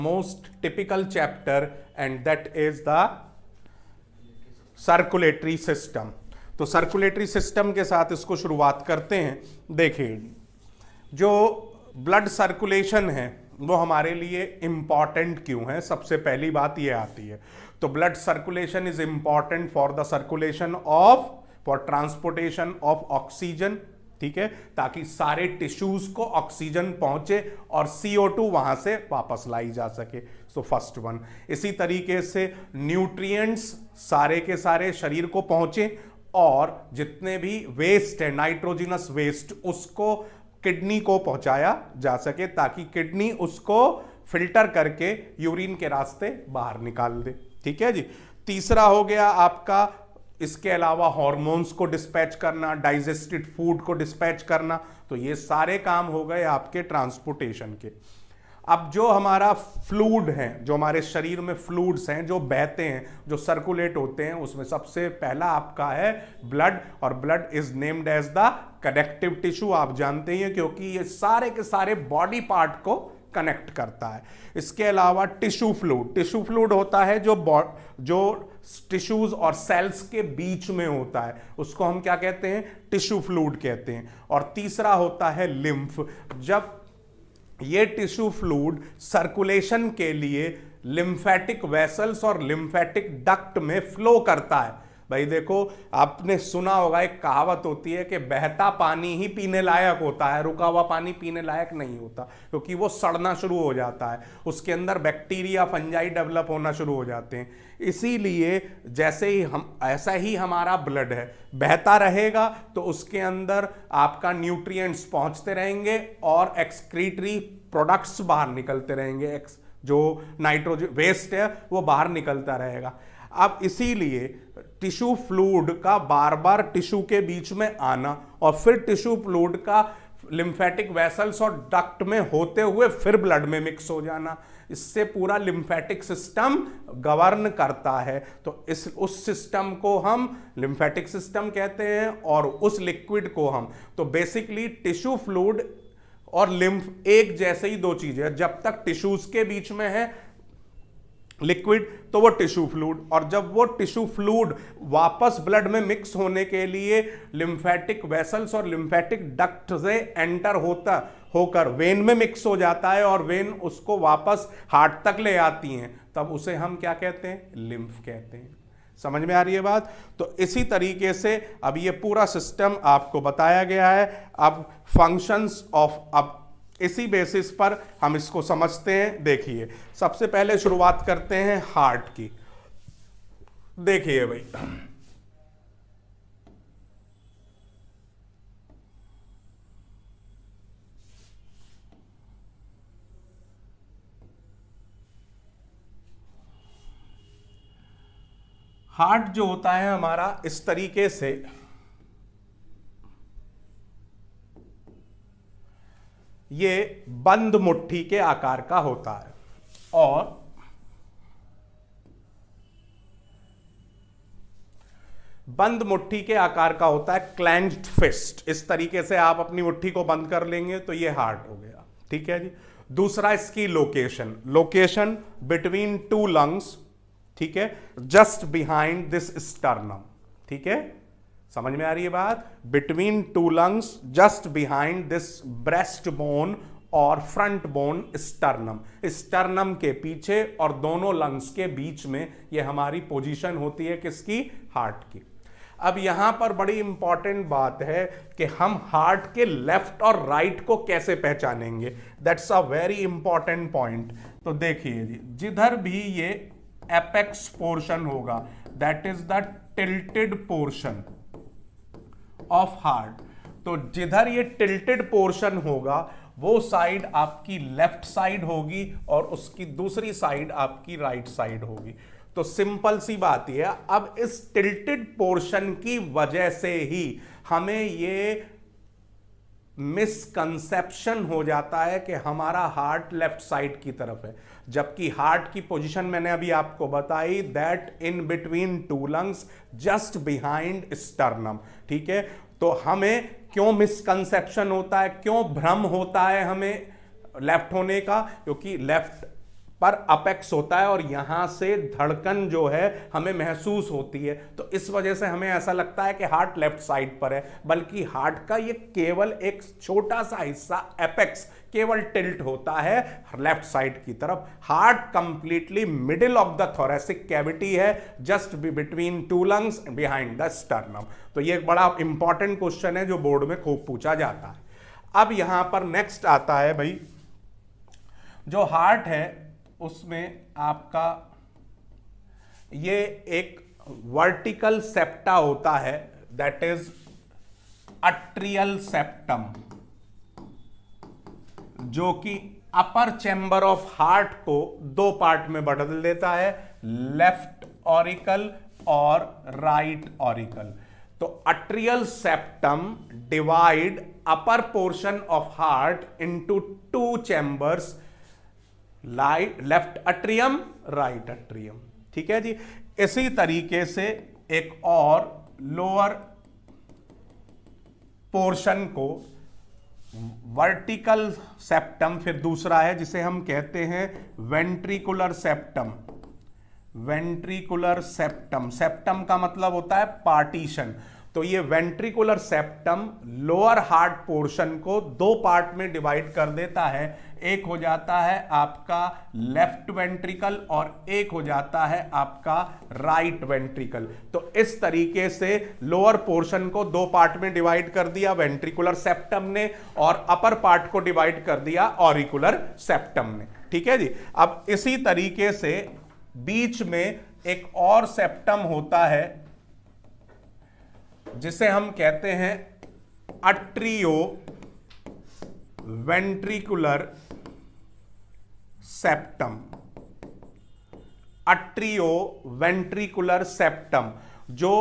most typical chapter, and that is the circulatory system. तो circulatory system के साथ इसको शुरुआत करते हैं। देखिए, जो ब्लड सर्कुलेशन है वो हमारे लिए इंपॉर्टेंट क्यों है, सबसे पहली बात ये आती है। तो blood circulation is important for the circulation of, for transportation of oxygen, ठीक है, ताकि सारे टिश्यूज को ऑक्सीजन पहुंचे और CO2 वहां से वापस लाई जा सके। So first one. इसी तरीके से न्यूट्रिएंट्स सारे के सारे शरीर को पहुंचे और जितने भी वेस्ट है, नाइट्रोजनस वेस्ट, उसको किडनी को पहुंचाया जा सके ताकि किडनी उसको फिल्टर करके यूरिन के रास्ते बाहर निकाल दे। ठीक है जी। तीसरा हो गया आपका, इसके अलावा हार्मोन्स को डिस्पैच करना, डाइजेस्टेड फूड को डिस्पैच करना। तो ये सारे काम हो गए आपके ट्रांसपोर्टेशन के। अब जो हमारा फ्लूइड है, जो हमारे शरीर में फ्लूइड्स हैं जो बहते हैं, जो सर्कुलेट होते हैं, उसमें सबसे पहला आपका है ब्लड, और blood is named as the connective tissue. आप जानते हैं क्योंकि ये सारे के सारे बॉडी पार्ट को कनेक्ट करता है। इसके अलावा टिश्यू फ्लूइड, टिश्यू फ्लूइड होता है जो टिश्यूज और सेल्स के बीच में होता है, उसको हम क्या कहते हैं, टिश्यू फ्लूइड कहते हैं। और तीसरा होता है लिम्फ। जब ये टिश्यू फ्लूइड सर्कुलेशन के लिए लिम्फेटिक वेसल्स और लिम्फेटिक डक्ट में फ्लो करता है। भाई देखो, आपने सुना होगा, एक कहावत होती है कि बहता पानी ही पीने लायक होता है, रुका हुआ पानी पीने लायक नहीं होता, क्योंकि वो सड़ना शुरू हो जाता है, उसके अंदर बैक्टीरिया, फंजाई डेवलप होना शुरू हो जाते हैं। इसीलिए जैसे ही हम, ऐसा ही हमारा ब्लड है, बहता रहेगा तो उसके अंदर आपका न्यूट्रिएंट्स पहुंचते रहेंगे और एक्सक्रीटरी प्रोडक्ट्स बाहर निकलते रहेंगे, जो नाइट्रोजन वेस्ट है वो बाहर निकलता रहेगा। अब इसीलिए टिश्यू फ्लूइड का बार बार टिश्यू के बीच में आना और फिर टिश्यू फ्लूइड का लिम्फेटिक वेसल्स और डक्ट में होते हुए फिर ब्लड में मिक्स हो जाना, इससे पूरा लिम्फेटिक सिस्टम गवर्न करता है। तो उस सिस्टम को हम लिम्फेटिक सिस्टम कहते हैं, और उस लिक्विड को हम, तो बेसिकली टिश्यू फ्लूइड और लिम्फ एक जैसे ही दो चीजें। जब तक टिश्यूज के बीच में है लिक्विड तो वो टिश्यू फ्लूइड, और जब वो टिश्यू फ्लूइड वापस ब्लड में मिक्स होने के लिए लिम्फेटिक वेसल्स और लिम्फेटिक डक्ट से एंटर होकर वेन में मिक्स हो जाता है और वेन उसको वापस हार्ट तक ले आती हैं, तब उसे हम क्या कहते हैं, लिम्फ कहते हैं। समझ में आ रही है बात। तो इसी तरीके से अब ये पूरा सिस्टम आपको बताया गया है। अब फंक्शंस ऑफ, अब इसी बेसिस पर हम इसको समझते हैं। देखिए, सबसे पहले शुरुआत करते हैं हार्ट की। देखिए भाई, हार्ट जो होता है हमारा इस तरीके से, ये बंद मुट्ठी के आकार का होता है और बंद मुट्ठी के आकार का होता है, क्लेंज्ड फिस्ट। इस तरीके से आप अपनी मुट्ठी को बंद कर लेंगे तो ये हार्ट हो गया। ठीक है जी। दूसरा इसकी location, location between two lungs, ठीक है, जस्ट बिहाइंड दिस स्टर्नम। ठीक है, समझ में आ रही है बात। Between two lungs, just behind this breast bone और फ्रंट बोन स्टर्नम, स्टर्नम के पीछे और दोनों लंग्स के बीच में ये हमारी पोजीशन होती है किसकी, हार्ट की। अब यहां पर बड़ी इंपॉर्टेंट बात है कि हम हार्ट के लेफ्ट और राइट को कैसे पहचानेंगे, that's a very important point. तो देखिए जी, जिधर भी ये एपेक्स पोर्शन होगा, that is the tilted portion of heart, तो जिधर ये टिल्टेड पोर्शन होगा वो साइड आपकी लेफ्ट साइड होगी और उसकी दूसरी साइड आपकी राइट साइड होगी। तो सिंपल सी बात ही है। अब इस टिल्टेड पोर्शन की वजह से ही हमें ये मिसकंसेप्शन हो जाता है कि हमारा हार्ट लेफ्ट साइड की तरफ है, जबकि हार्ट की पोजीशन मैंने अभी आपको बताई, that in between two lungs just behind sternum. ठीक है, तो हमें क्यों मिसकंसेप्शन होता है, क्यों भ्रम होता है हमें लेफ्ट होने का, क्योंकि लेफ्ट पर अपेक्स होता है और यहां से धड़कन जो है हमें महसूस होती है, तो इस वजह से हमें ऐसा लगता है कि हार्ट लेफ्ट साइड पर है, बल्कि हार्ट का ये केवल एक छोटा सा हिस्सा एपेक्स केवल टिल्ट होता है लेफ्ट साइड की तरफ। Heart completely middle of the thoracic cavity है, just between two lungs behind the sternum. तो ये एक बड़ा इंपॉर्टेंट क्वेश्चन है जो बोर्ड में खूब पूछा जाता है। अब यहां पर नेक्स्ट आता है भाई, जो हार्ट है उसमें आपका ये एक वर्टिकल सेप्टा होता है, दैट इज अट्रियल सेप्टम, जो कि अपर चैम्बर ऑफ हार्ट को दो पार्ट में बदल देता है, लेफ्ट ऑरिकल और राइट ऑरिकल। तो atrial septum divide upper portion of heart into two chambers, left atrium, right atrium. ठीक है जी। इसी तरीके से एक और लोअर पोर्शन को वर्टिकल सेप्टम, फिर दूसरा है जिसे हम कहते हैं ventricular septum. Ventricular septum, septum का मतलब होता है पार्टीशन। तो ये ventricular septum lower heart portion को दो पार्ट में डिवाइड कर देता है, एक हो जाता है आपका लेफ्ट वेंट्रिकल और एक हो जाता है आपका राइट वेंट्रिकल। तो इस तरीके से लोअर पोर्शन को दो पार्ट में डिवाइड कर दिया वेंट्रिकुलर सेप्टम ने, और अपर पार्ट को डिवाइड कर दिया ऑरिकुलर सेप्टम ने। ठीक है जी। अब इसी तरीके से बीच में एक और सेप्टम होता है जिसे हम कहते हैं अट्रियो वेंट्रिकुलर सेप्टम। अट्रियो वेंट्रिकुलर सेप्टम जो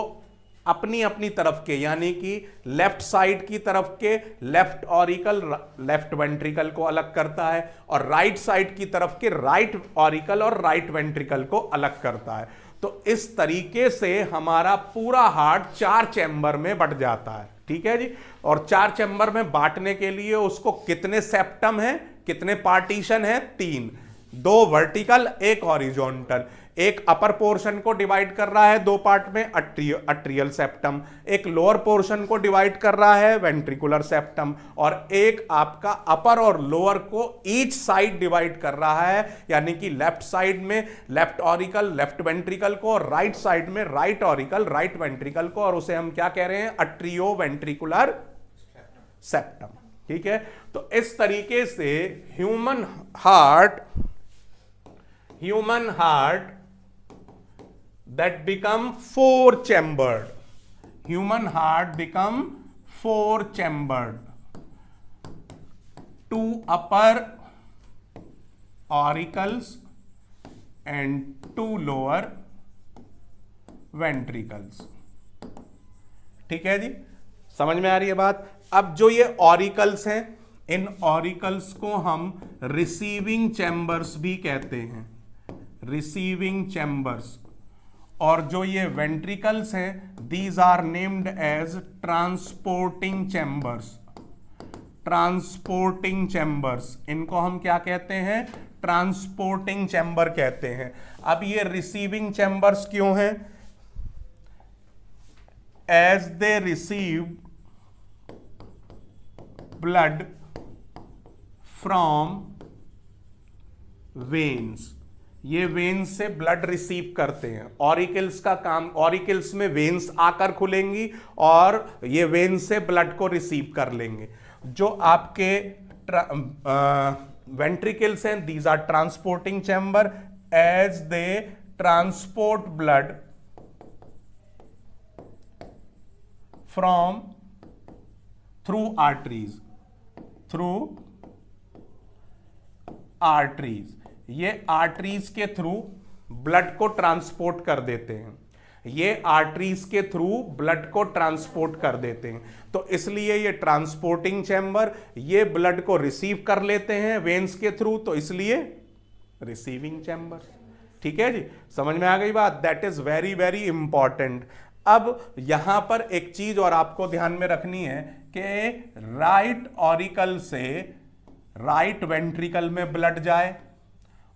अपनी अपनी तरफ के, यानी कि लेफ्ट साइड की तरफ के लेफ्ट ऑरिकल, लेफ्ट वेंट्रिकल को अलग करता है, और राइट साइड की तरफ के राइट ऑरिकल और राइट वेंट्रिकल को अलग करता है। तो इस तरीके से हमारा पूरा हार्ट चार चैम्बर में बंट जाता है। ठीक है जी। और चार चैम्बर में बांटने के लिए उसको कितने सेप्टम है, कितने पार्टीशन है? तीन, दो वर्टिकल, एक हॉरिजॉन्टल। एक अपर पोर्शन को डिवाइड कर रहा है दो पार्ट में अट्रियल सेप्टम, एक लोअर पोर्शन को डिवाइड कर रहा है वेंट्रिकुलर सेप्टम, और एक आपका अपर और लोअर को ईच साइड डिवाइड कर रहा है, यानी कि लेफ्ट साइड में लेफ्ट ऑरिकल लेफ्ट वेंट्रिकल को, और राइट साइड में राइट ऑरिकल राइट वेंट्रिकल को, और उसे हम क्या कह रहे हैं? अट्रियो वेंट्रिकुलर सेप्टम। ठीक है। तो इस तरीके से human heart that become four chambered, human heart become four chambered, two upper auricles and two lower ventricles। ठीक है जी, समझ में आ रही है बात? अब जो ये ऑरिकल्स हैं, इन ऑरिकल्स को हम रिसीविंग चैम्बर्स भी कहते हैं, रिसीविंग चैम्बर्स। और जो ये वेंट्रिकल्स हैं, these are named as transporting chambers. Transporting chambers, इनको हम क्या कहते हैं? ट्रांसपोर्टिंग चैम्बर कहते हैं। अब ये रिसीविंग चैम्बर्स क्यों हैं? As they receive blood from veins, ये वेन्स से ब्लड रिसीव करते हैं। ऑरिकल्स का काम, ऑरिकल्स में वेन्स आकर खुलेंगी और ये वेन्स से ब्लड को रिसीव कर लेंगे। जो आपके वेंट्रिकल्स हैं, these are transporting chamber as they transport blood from through arteries, ये आर्टरीज के थ्रू ब्लड को ट्रांसपोर्ट कर देते हैं, ये आर्टरीज के थ्रू ब्लड को ट्रांसपोर्ट कर देते हैं। तो इसलिए ये ट्रांसपोर्टिंग चैम्बर, ये ब्लड को रिसीव कर लेते हैं वेन्स के थ्रू, तो इसलिए रिसीविंग चैम्बर। ठीक है जी, समझ में आ गई बात? That is very very important. अब यहां पर एक चीज और आपको ध्यान में रखनी है कि राइट ऑरिकल से राइट वेंट्रिकल में ब्लड जाए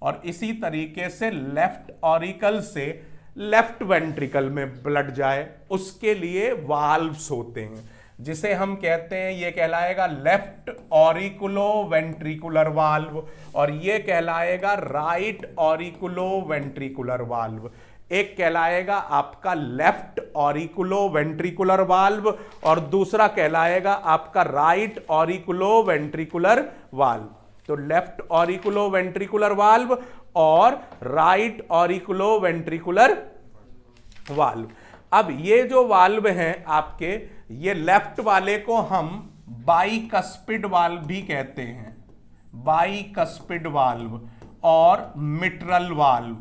और इसी तरीके से लेफ्ट ऑरिकल से लेफ्ट वेंट्रिकल में ब्लड जाए, उसके लिए वाल्व्स होते हैं, जिसे हम कहते हैं, ये कहलाएगा लेफ्ट ऑरिकुलो वेंट्रिकुलर वाल्व और ये कहलाएगा राइट ऑरिकुलो वेंट्रिकुलर वाल्व। एक कहलाएगा आपका लेफ्ट ऑरिकुलो वेंट्रिकुलर वाल्व और दूसरा कहलाएगा आपका राइट ऑरिकुलो वेंट्रिकुलर वाल्व। तो लेफ्ट ऑरिकुलो वेंट्रिकुलर वाल्व और राइट ऑरिकुलो वेंट्रिकुलर वाल्व। अब ये जो वाल्व हैं आपके, ये लेफ्ट वाले को हम बाइकस्पिड वाल्व भी कहते हैं, बाइकस्पिड वाल्व और मिट्रल वाल्व,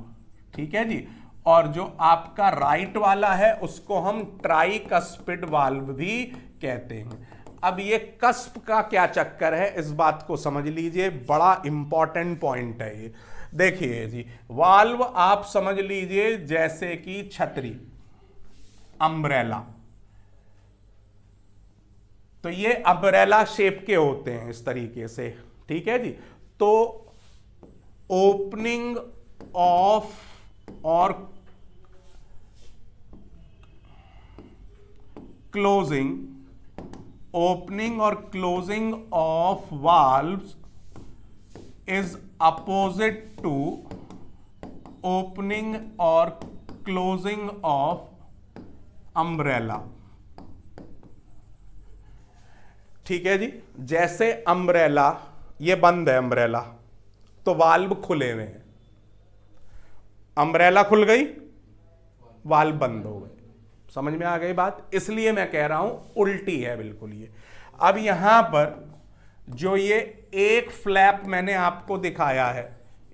ठीक है जी। और जो आपका राइट वाला है उसको हम ट्राइकस्पिड वाल्व भी कहते हैं। अब ये कस्प का क्या चक्कर है, इस बात को समझ लीजिए, बड़ा इंपॉर्टेंट पॉइंट है ये। देखिए जी, वाल्व आप समझ लीजिए जैसे कि छतरी, अम्ब्रेला। तो ये अम्ब्रेला शेप के होते हैं इस तरीके से, ठीक है जी। तो ओपनिंग ऑफ और क्लोजिंग, ओपनिंग और closing of valves is opposite to opening और क्लोजिंग ऑफ अम्ब्रेला, ठीक है जी। जैसे अम्ब्रेला, ये बंद है अम्ब्रेला, तो वाल्व खुले हुए हैं, अम्ब्रेला खुल गई, वाल्व बंद हो गए। समझ में आ गई बात? इसलिए मैं कह रहा हूं उल्टी है बिल्कुल ये। अब यहां पर जो ये एक फ्लैप मैंने आपको दिखाया है,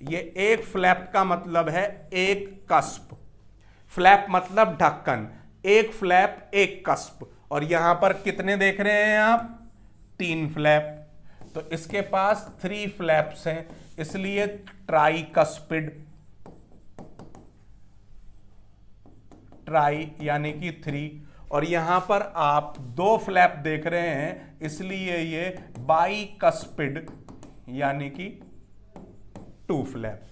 ये एक फ्लैप का मतलब है एक कस्प, फ्लैप मतलब ढक्कन, एक फ्लैप एक कस्प। और यहां पर कितने देख रहे हैं आप? 3 फ्लैप। तो इसके पास 3 फ्लैप्स हैं, इसलिए ट्राइकस्पिड, ट्राई यानी कि 3। और यहां पर आप 2 फ्लैप देख रहे हैं, इसलिए ये बाइकस्पिड यानी कि 2 फ्लैप,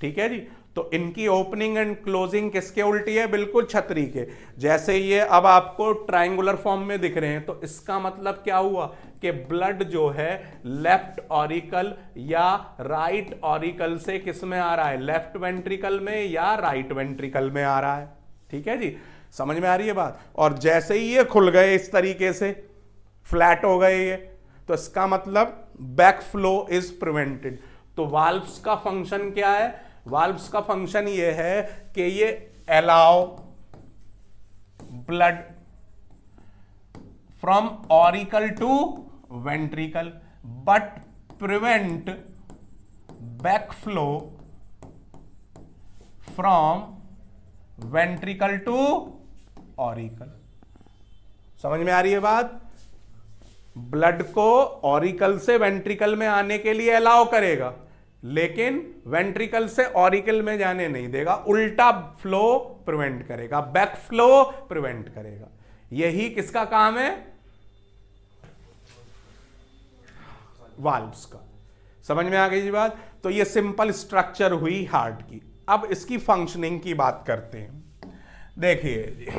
ठीक है जी। तो इनकी ओपनिंग एंड क्लोजिंग किसके उल्टी है? बिल्कुल छतरी के। जैसे ये अब आपको ट्रायंगुलर फॉर्म में दिख रहे हैं, तो इसका मतलब क्या हुआ कि ब्लड जो है लेफ्ट ऑरिकल या राइट ऑरिकल से किस में आ रहा है? लेफ्ट वेंट्रिकल में या राइट वेंट्रिकल में आ रहा है, ठीक है जी। समझ में आ रही है बात? और जैसे ही ये खुल गए इस तरीके से, फ्लैट हो गए ये, तो इसका मतलब बैक फ्लो इज प्रिवेंटेड। तो वाल्व्स का फंक्शन क्या है? वाल्व्स का फंक्शन ये है कि ये allow blood from auricle to ventricle but prevent back flow from ventricle to auricle. समझ में आ रही है बात? ब्लड को ऑरिकल से वेंट्रिकल में आने के लिए अलाउ करेगा, लेकिन वेंट्रिकल से ऑरिकल में जाने नहीं देगा, उल्टा फ्लो प्रिवेंट करेगा, बैक फ्लो प्रिवेंट करेगा। यही किसका काम है? वाल्व्स का। समझ में आ गई जी बात? तो ये सिंपल स्ट्रक्चर हुई हार्ट की। अब इसकी फंक्शनिंग की बात करते हैं। देखिए,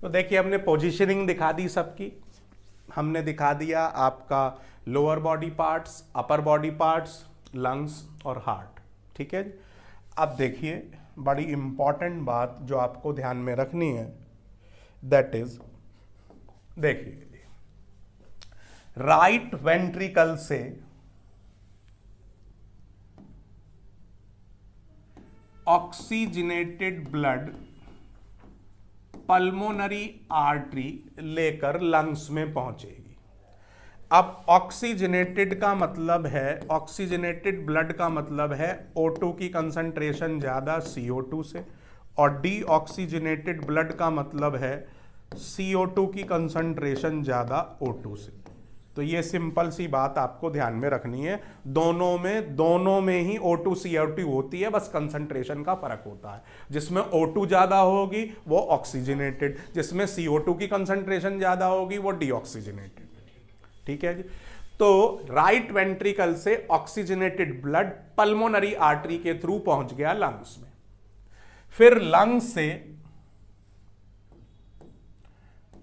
तो देखिए हमने पोजीशनिंग दिखा दी सबकी, हमने दिखा दिया आपका lower body parts, upper body parts, lungs और हार्ट। ठीक है जी। अब देखिए बड़ी इंपॉर्टेंट बात जो आपको ध्यान में रखनी है, दैट इज, देखिए राइट वेंट्रिकल से ऑक्सीजनेटेड ब्लड पल्मोनरी आर्टरी लेकर लंग्स में पहुंचेगी। अब ऑक्सीजनेटेड का मतलब है, ऑक्सीजनेटेड ब्लड का मतलब है O2 की कंसंट्रेशन ज्यादा CO2 से, और डीऑक्सीजनेटेड ब्लड का मतलब है CO2 की कंसंट्रेशन ज्यादा O2 से। तो ये सिंपल सी बात आपको ध्यान में रखनी है, दोनों में ही O2 CO2 होती है, बस कंसंट्रेशन का फर्क होता है। जिसमें O2 ज्यादा होगी वो ऑक्सीजनेटेड, जिसमें CO2 की कंसंट्रेशन ज्यादा होगी वो डीऑक्सीजनेटेड। ठीक है जी। तो राइट वेंट्रिकल से ऑक्सीजनेटेड ब्लड पल्मोनरी आर्टरी के थ्रू पहुंच गया लंग्स में। फिर लंग्स से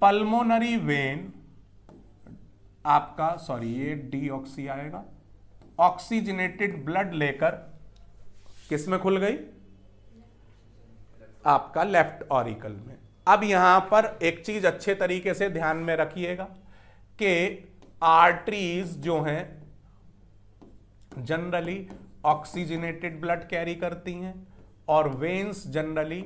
पल्मोनरी वेन आपका, सॉरी ये डीऑक्सी आएगा, ऑक्सीजनेटेड ब्लड लेकर किस में खुल गई, आपका लेफ्ट ऑरिकल में। अब यहां पर एक चीज अच्छे तरीके से ध्यान में रखिएगा कि आर्टरीज जो हैं जनरली ऑक्सीजनेटेड ब्लड कैरी करती हैं और veins generally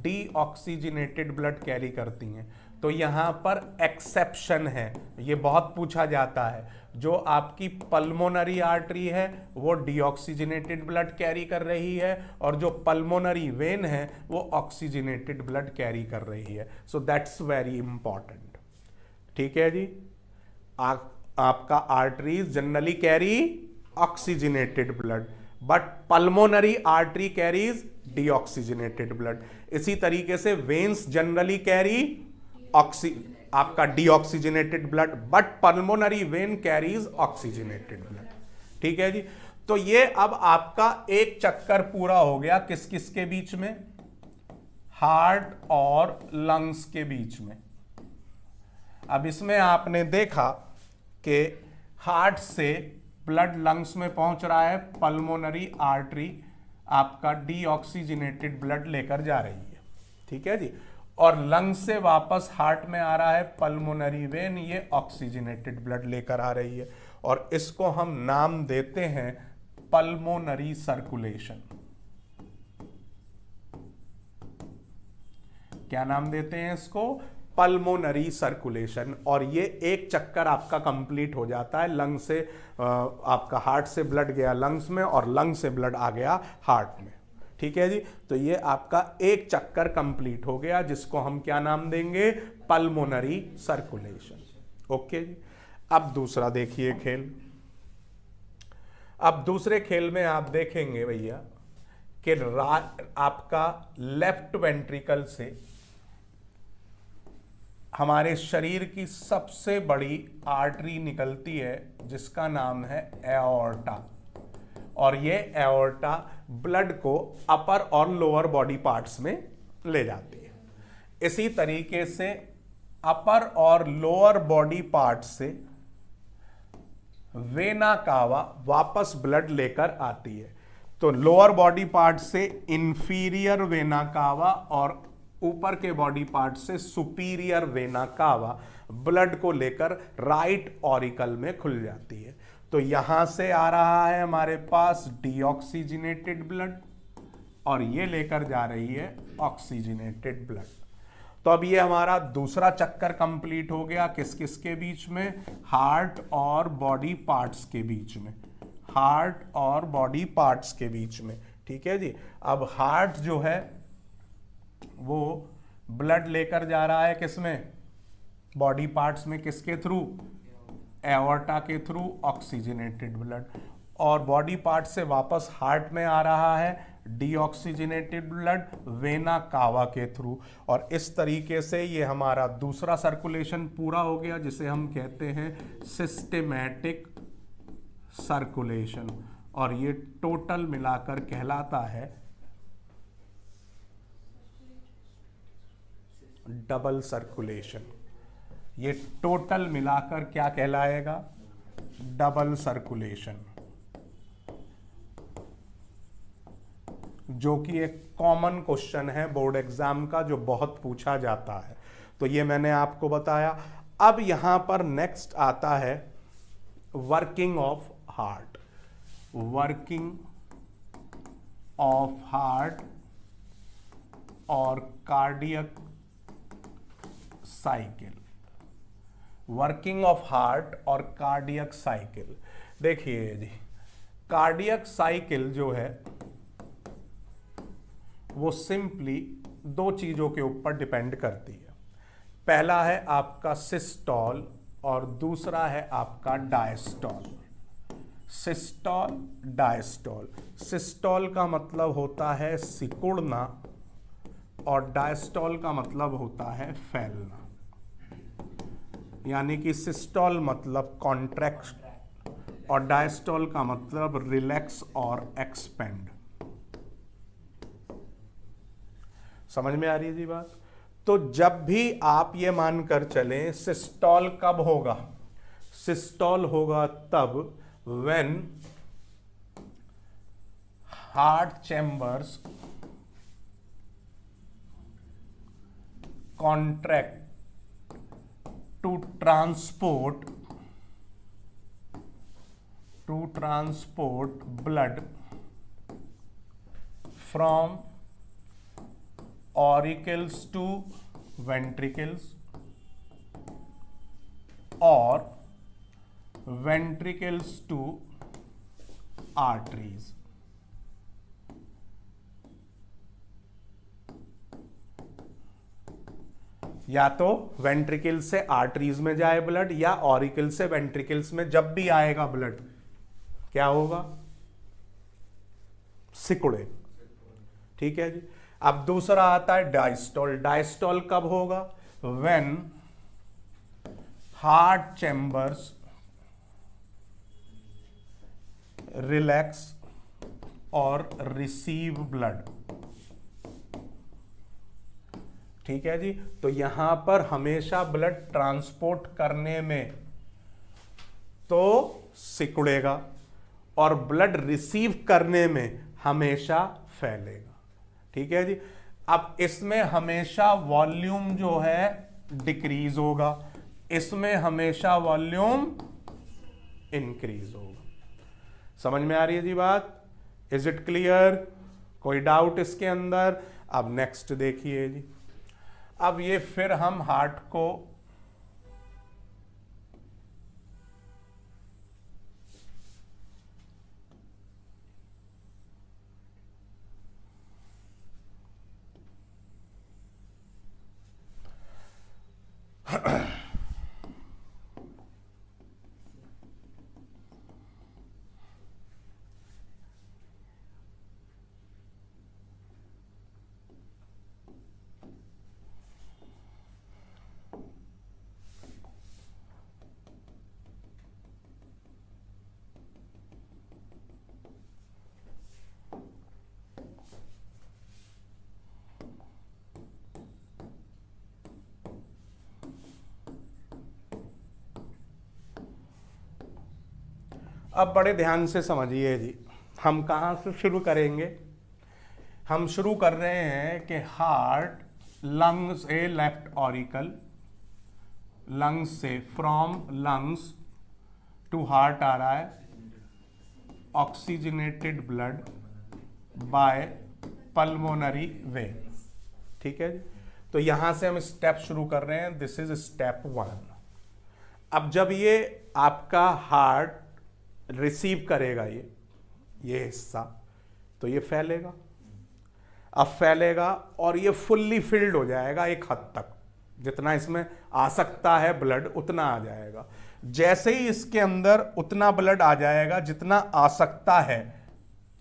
deoxygenated blood carry करती हैं। तो यहां पर एक्सेप्शन है, ये बहुत पूछा जाता है, जो आपकी पल्मोनरी आर्टरी है वो डीऑक्सीजनेटेड ब्लड कैरी कर रही है और जो पल्मोनरी वेन है वो ऑक्सीजनेटेड ब्लड कैरी कर रही है। So that's very important. ठीक है जी। आपका arteries generally carry oxygenated blood, but pulmonary artery carries deoxygenated blood. इसी तरीके से वेन्स जनरली कैरी आपका deoxygenated blood, but pulmonary vein carries oxygenated blood. ठीक है जी। तो ये अब आपका एक चक्कर पूरा हो गया किस किस के बीच में, हार्ट और लंग्स के बीच में। अब इसमें आपने देखा कि हार्ट से ब्लड लंग्स में पहुंच रहा है, पल्मोनरी आर्टरी आपका डीऑक्सीजनेटेड ब्लड लेकर जा रही है। ठीक है जी। और लंग्स से वापस हार्ट में आ रहा है पल्मोनरी वेन, ये ऑक्सीजनेटेड ब्लड लेकर आ रही है, और इसको हम नाम देते हैं पल्मोनरी सर्कुलेशन। क्या नाम देते हैं इसको, पल्मोनरी सर्कुलेशन। और ये एक चक्कर आपका कंप्लीट हो जाता है, लंग से आपका हार्ट से ब्लड गया लंग्स में और लंग से ब्लड आ गया हार्ट में। ठीक है जी। तो ये आपका एक चक्कर कंप्लीट हो गया, जिसको हम क्या नाम देंगे, पल्मोनरी सर्कुलेशन। ओके जी। अब दूसरा देखिए खेल। अब दूसरे खेल में आप देखेंगे भैया कि आपका लेफ्ट वेंट्रिकल से हमारे शरीर की सबसे बड़ी आर्टरी निकलती है जिसका नाम है एओर्टा, और ये एओर्टा ब्लड को अपर और लोअर बॉडी पार्ट्स में ले जाती है। इसी तरीके से अपर और लोअर बॉडी पार्ट से वेना कावा वापस ब्लड लेकर आती है। तो लोअर बॉडी पार्ट से इंफीरियर वेना कावा और ऊपर के बॉडी पार्ट से सुपीरियर वेना कावा ब्लड को लेकर राइट ऑरिकल में खुल जाती है। तो यहां से आ रहा है हमारे पास डीऑक्सीजनेटेड ब्लड और ये लेकर जा रही है ऑक्सीजनेटेड ब्लड। तो अब ये हमारा दूसरा चक्कर कंप्लीट हो गया किस किस के बीच में, हार्ट और बॉडी पार्ट्स के बीच में, हार्ट और बॉडी पार्ट्स के बीच में। ठीक है जी। अब हार्ट जो है वो ब्लड लेकर जा रहा है किसमें, बॉडी पार्ट्स में, किसके थ्रू, एओर्टा के थ्रू ऑक्सीजनेटेड ब्लड, और बॉडी पार्ट से वापस हार्ट में आ रहा है डीऑक्सीजनेटेड ब्लड वेना कावा के थ्रू। और इस तरीके से ये हमारा दूसरा सर्कुलेशन पूरा हो गया, जिसे हम कहते हैं सिस्टेमैटिक सर्कुलेशन, और ये टोटल मिलाकर कहलाता है डबल सर्कुलेशन। ये टोटल मिलाकर क्या कहलाएगा? डबल सर्कुलेशन, जो कि एक कॉमन क्वेश्चन है बोर्ड एग्जाम का, जो बहुत पूछा जाता है। तो ये मैंने आपको बताया। अब यहां पर नेक्स्ट आता है working of heart. Working of heart और cardiac cycle. Working of heart और कार्डियक साइकिल। देखिए जी, कार्डियक साइकिल जो है वो सिंपली दो चीजों के ऊपर डिपेंड करती है। पहला है आपका सिस्टोल और दूसरा है आपका डायस्टोल। Systole, diastole. सिस्टोल का मतलब होता है सिकुड़ना और डायस्टोल का मतलब होता है फैलना। यानी कि सिस्टोल मतलब कॉन्ट्रैक्ट और डायस्टोल का मतलब रिलैक्स और एक्सपेंड। समझ में आ रही है जी बात? तो जब भी आप ये मानकर चलें, सिस्टोल कब होगा? सिस्टोल होगा तब when heart chambers contract to transport blood from auricles to ventricles or ventricles to arteries। या तो वेंट्रिकल से आर्टरीज में जाए ब्लड या ऑरिकल से वेंट्रिकल्स में। जब भी आएगा ब्लड क्या होगा? सिकुड़े। ठीक है जी। अब दूसरा आता है डायस्टोल। डायस्टोल कब होगा? व्हेन हार्ट चैम्बर्स रिलैक्स और रिसीव ब्लड। ठीक है जी। तो यहां पर हमेशा ब्लड ट्रांसपोर्ट करने में तो सिकुड़ेगा और ब्लड रिसीव करने में हमेशा फैलेगा। ठीक है जी। अब इसमें हमेशा वॉल्यूम जो है डिक्रीज होगा, इसमें हमेशा वॉल्यूम इंक्रीज होगा। समझ में आ रही है जी बात? Is it clear? कोई डाउट इसके अंदर? अब नेक्स्ट देखिए जी। अब ये फिर हम हार्ट को अब बड़े ध्यान से समझिए जी, हम कहाँ से शुरू करेंगे? हम शुरू कर रहे हैं कि हार्ट लंग्स ए लेफ्ट ऑरिकल, लंग्स से फ्रॉम लंग्स टू हार्ट आ रहा है oxygenated blood bye pulmonary vein. ठीक है जी। तो यहां से हम स्टेप शुरू कर रहे हैं। This is step 1। अब जब ये आपका हार्ट रिसीव करेगा ये हिस्सा, तो ये फैलेगा। अब फैलेगा और ये फुल्ली फिल्ड हो जाएगा एक हद तक, जितना इसमें आ सकता है ब्लड उतना आ जाएगा। जैसे ही इसके अंदर उतना ब्लड आ जाएगा जितना आ सकता है,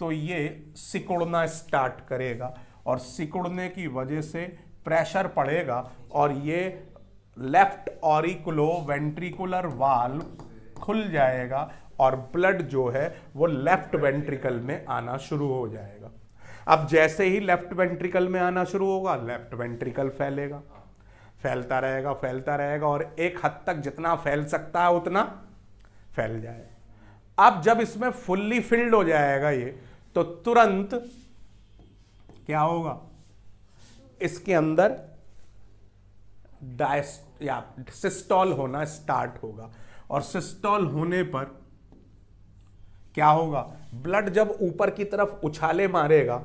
तो ये सिकुड़ना स्टार्ट करेगा और सिकुड़ने की वजह से प्रेशर पड़ेगा और ये लेफ्ट ऑरिकुलो वेंट्रिकुलर वाल्व खुल जाएगा और ब्लड जो है वो लेफ्ट वेंट्रिकल में आना शुरू हो जाएगा। अब जैसे ही लेफ्ट वेंट्रिकल में आना शुरू होगा, लेफ्ट वेंट्रिकल फैलेगा। फैलता रहेगा, फैलता रहेगा, और एक हद तक जितना फैल सकता है उतना फैल जाए। अब जब इसमें फुल्ली फिल्ड हो जाएगा ये, तो तुरंत क्या होगा, इसके अंदर या सिस्टोल होना स्टार्ट होगा, और सिस्टोल होने पर क्या होगा, ब्लड जब ऊपर की तरफ उछाले मारेगा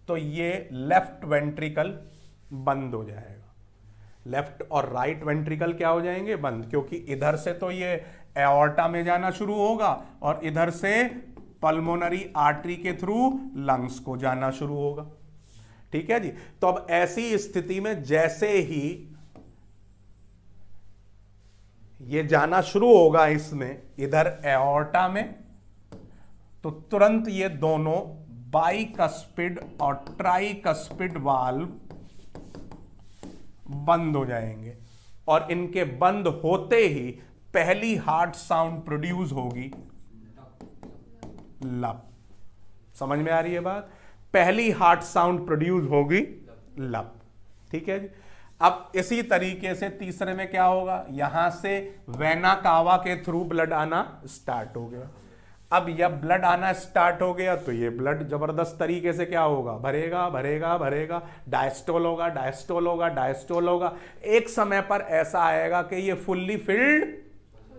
तो ये लेफ्ट वेंट्रिकल बंद हो जाएगा। लेफ्ट और राइट वेंट्रिकल क्या हो जाएंगे, बंद, क्योंकि इधर से तो ये एओर्टा में जाना शुरू होगा और इधर से पल्मोनरी आर्टरी के थ्रू लंग्स को जाना शुरू होगा। ठीक है जी। तो अब ऐसी स्थिति में जैसे ही ये जाना शुरू होगा इसमें इधर एओर्टा में, तो तुरंत ये दोनों बाइकस्पिड और ट्राइकस्पिड वाल्व बंद हो जाएंगे, और इनके बंद होते ही पहली हार्ट साउंड प्रोड्यूस होगी, लब। समझ में आ रही है बात? पहली हार्ट साउंड प्रोड्यूस होगी लब। ठीक है जी। अब इसी तरीके से तीसरे में क्या होगा, यहां से वेना कावा के थ्रू ब्लड आना स्टार्ट हो गया। अब जब ब्लड आना स्टार्ट हो गया तो ये ब्लड जबरदस्त तरीके से क्या होगा, भरेगा भरेगा भरेगा, डायस्टोल होगा डायस्टोल होगा डायस्टोल होगा। एक समय पर ऐसा आएगा कि ये फुल्ली फिल्ड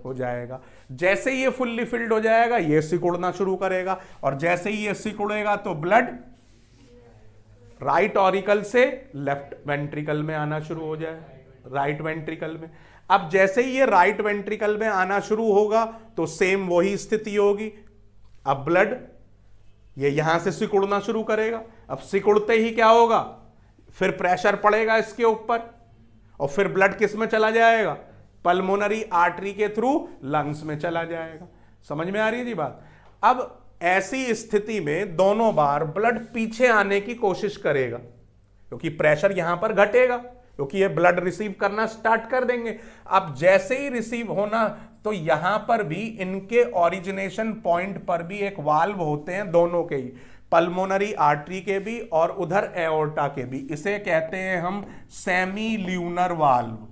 हो जाएगा। जैसे ही ये फुल्ली फिल्ड हो जाएगा ये सिकुड़ना शुरू करेगा, और जैसे ही ये सिकुड़ेगा तो ब्लड राइट ऑरिकल से लेफ्ट वेंट्रिकल में आना शुरू हो जाए, राइट वेंट्रिकल में। अब जैसे ही ये राइट वेंट्रिकल में आना शुरू होगा तो सेम वही स्थिति होगी। अब ब्लड ये यहां से सिकुड़ना शुरू करेगा। अब सिकुड़ते ही क्या होगा, फिर प्रेशर पड़ेगा इसके ऊपर, और फिर ब्लड किस में चला जाएगा, पल्मोनरी आर्टरी के थ्रू लंग्स में चला जाएगा। समझ में आ रही है जी बात? अब ऐसी स्थिति में दोनों बार ब्लड पीछे आने की कोशिश करेगा, क्योंकि प्रेशर यहां पर घटेगा, क्योंकि ये ब्लड रिसीव करना स्टार्ट कर देंगे। अब जैसे ही रिसीव होना, तो यहां पर भी इनके ओरिजिनेशन पॉइंट पर भी एक वाल्व होते हैं, दोनों के ही, पल्मोनरी आर्टरी के भी और उधर एओर्टा के भी। इसे कहते हैं हम सेमी ल्यूनर वाल्व।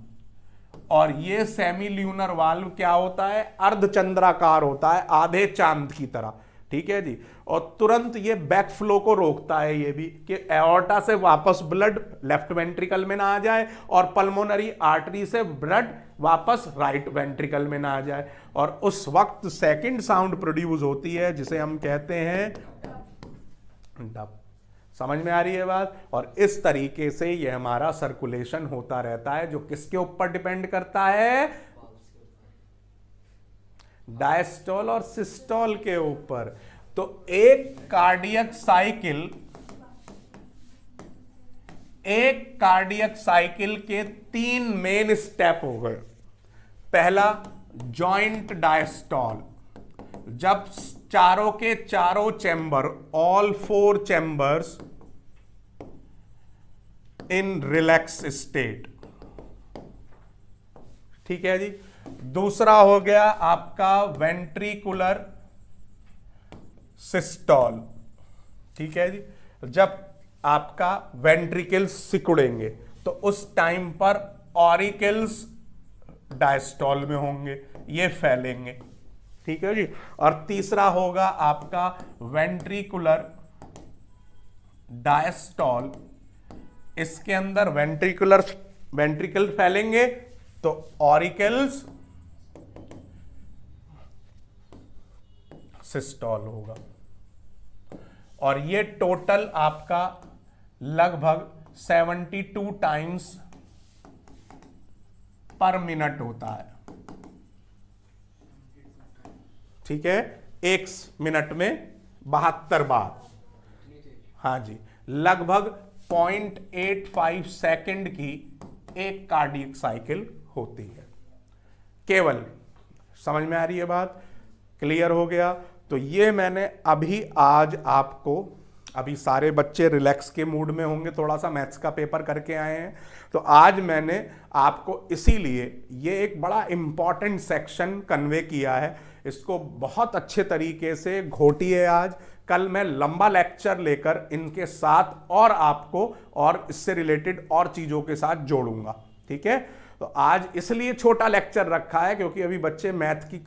और ये सेमी ल्यूनर वाल्व क्या होता है, अर्धचंद्राकार होता है, आधे चांद की तरह। ठीक है जी। और तुरंत ये बैक फ्लो को रोकता है ये भी, कि एओर्टा से वापस ब्लड लेफ्ट वेंट्रिकल में ना आ जाए और पल्मोनरी आर्टरी से ब्लड वापस राइट वेंट्रिकल में ना आ जाए। और उस वक्त सेकंड साउंड प्रोड्यूस होती है जिसे हम कहते हैं डब। समझ में आ रही है बात? और इस तरीके से ये हमारा सर्कुलेशन होता रहता है, जो किसके ऊपर डिपेंड करता है, डायस्टोल और सिस्टोल के ऊपर। तो एक कार्डियक साइकिल के 3 मेन स्टेप हो गए। पहला जॉइंट डायस्टोल, जब चारों के चारों चैम्बर, ऑल 4 चैम्बर्स इन रिलैक्स स्टेट। ठीक है जी। दूसरा हो गया आपका वेंट्रिकुलर सिस्टोल। ठीक है जी। जब आपका वेंट्रिकल्स सिकुड़ेंगे तो उस टाइम पर ऑरिकल्स डायस्टोल में होंगे, ये फैलेंगे। ठीक है जी। और तीसरा होगा आपका वेंट्रिकुलर डायस्टोल। इसके अंदर वेंट्रिकल फैलेंगे तो ऑरिकल्स सिस्टोल होगा। और ये टोटल आपका लगभग 72 टाइम्स पर मिनट होता है। ठीक है। 1 मिनट में 72 बार। हाँ जी। लगभग 0.85 सेकंड की एक कार्डियक साइकिल होती है केवल। समझ में आ रही है बात? क्लियर हो गया? तो ये मैंने अभी आज आपको, अभी सारे बच्चे रिलैक्स के मूड में होंगे, थोड़ा सा मैथ्स का पेपर करके आए हैं, तो आज मैंने आपको इसीलिए ये एक बड़ा इंपॉर्टेंट सेक्शन कन्वे किया है। इसको बहुत अच्छे तरीके से घोटिए आज। कल मैं लंबा लेक्चर लेकर इनके साथ और आपको और इससे रिलेटेड और चीज़ों के साथ जोड़ूंगा। ठीक है। तो आज इसलिए छोटा लेक्चर रखा है क्योंकि अभी बच्चे मैथ की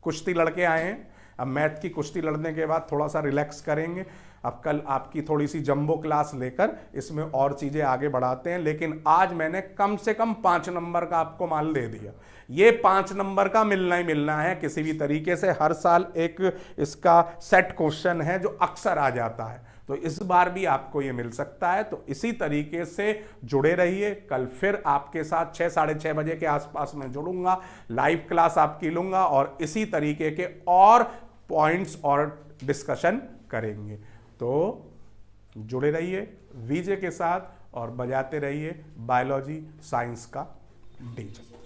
कुश्ती लड़के आए हैं। अब मैथ की कुश्ती लड़ने के बाद थोड़ा सा रिलैक्स करेंगे। अब कल आपकी थोड़ी सी जंबो क्लास लेकर इसमें और चीजें आगे बढ़ाते हैं, लेकिन आज मैंने कम से कम 5 नंबर का आपको माल दे दिया। ये 5 नंबर का मिलना ही मिलना है किसी भी तरीके से। हर साल एक इसका सेट क्वेश्चन है जो अक्सर आ जाता है, तो इस बार भी आपको ये मिल सकता है। तो इसी तरीके से जुड़े रहिए। कल फिर आपके साथ 6 साढ़े 6 बजे के आसपास में जुड़ूंगा, लाइव क्लास आपकी लूंगा और इसी तरीके के और पॉइंट्स और डिस्कशन करेंगे। तो जुड़े रहिए वीजे के साथ और बजाते रहिए बायोलॉजी साइंस का डीजे।